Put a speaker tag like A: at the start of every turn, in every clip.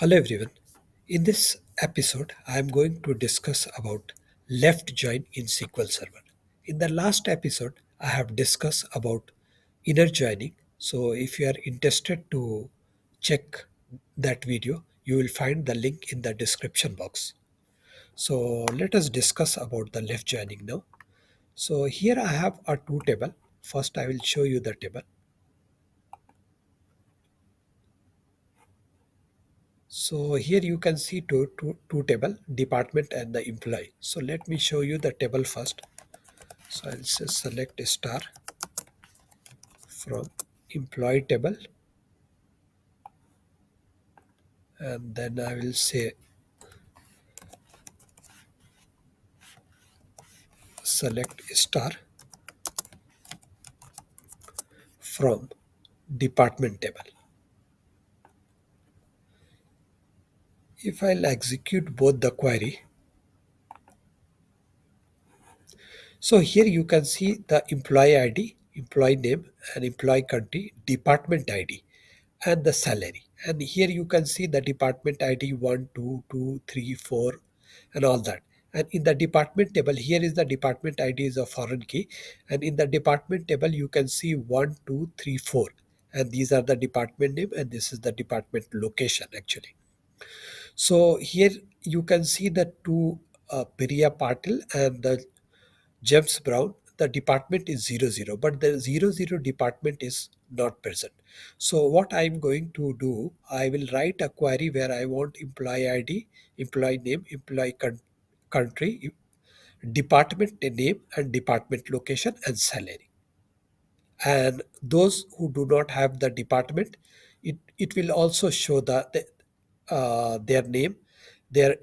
A: Hello everyone. In this episode, I am going to discuss about left join in SQL Server. In the last episode, I have discussed about inner joining. So if you are interested to check that video, you will find the link in the description box. So let us discuss about the left joining now. So here I have a two table. First, I will show you the table. So here you can see two table, department and the employee. So let me show you the table first. So I'll say select a star from employee table, and then I will say select a star from department table. If I'll execute both the query, so here you can see the employee ID, employee name and employee country, department ID and the salary. And here you can see the department ID 1, 2, 2, 3, 4 and all that. And in the department table, here is the department ID is a foreign key. And in the department table, you can see 1, 2, 3, 4. And these are the department name and this is the department location actually. So here you can see the two Priya Patil and the James Brown, the department is 00, but the 00 department is not present. So what I'm going to do, I will write a query where I want employee ID, employee name, country, department name and department location and salary. And those who do not have the department, it will also show their name, their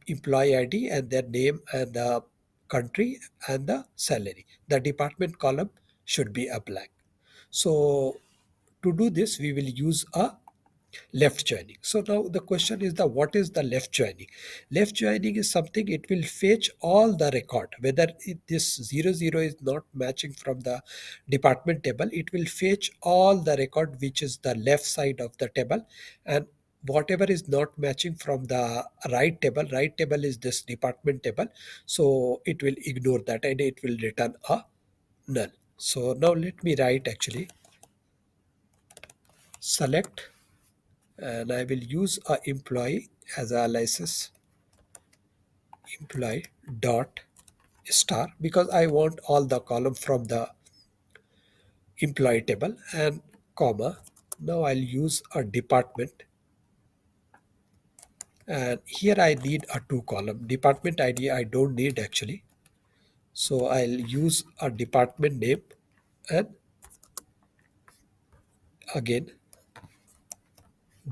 A: employee ID and their name and the country and the salary. The department column should be a blank. So to do this, we will use a left joining. So now the question is the what is the left joining? Left joining is something it will fetch all the record whether this 00 is not matching from the department table. It will fetch all the record which is the left side of the table, and whatever is not matching from the right table is this department table, so it will ignore that and it will return a null. So now let me write actually select, and I will use a employee as a aliases employee dot star because I want all the column from the employee table and comma. Now I'll use a department, and here I need a two column department ID. I don't need actually, so I'll use a department name and again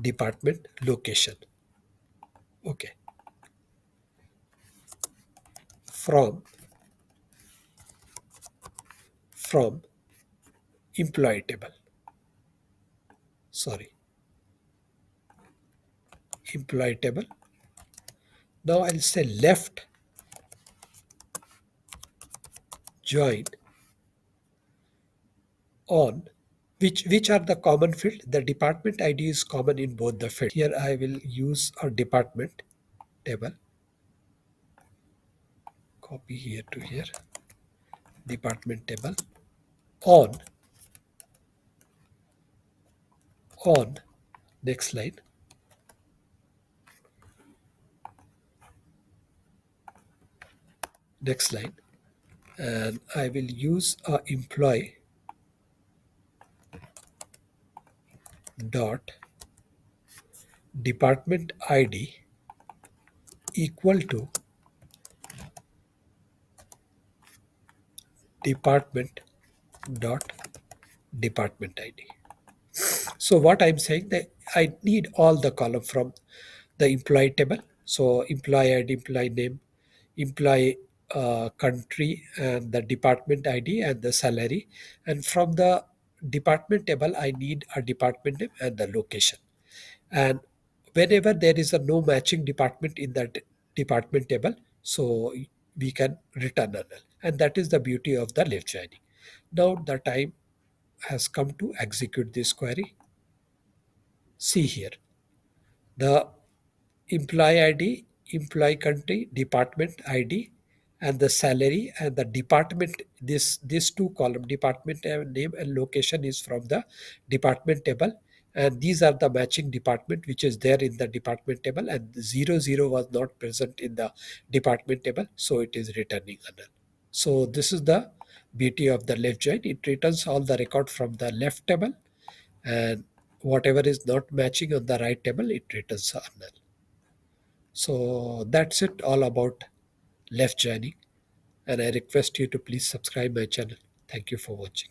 A: department location. Okay, from from employee table. Sorry, employee table. Now I'll say left join on which are the common field. The department ID is common in both the field. Here I will use a department table, copy here to here, department table on on next line, next line, and I will use a employee dot department ID equal to department dot department ID. So what I'm saying that I need all the column from the employee table. So employee ID, employee name, employee country, and the department ID and the salary. And from the department table, I need a department name and the location. And whenever there is a no matching department in that department table, so we can return a null. And that is the beauty of the left joining. Now the time has come to execute this query. See here. The employee ID, employee country, department ID, and the salary and the department. This two column, department name and location, is from the department table, and these are the matching department which is there in the department table, and 00 was not present in the department table, so it is returning a null. So this is the beauty of the left join. It returns all the record from the left table, and whatever is not matching on the right table, it returns a null. So that's it all about left joining, and I request you to please subscribe my channel. Thank you for watching.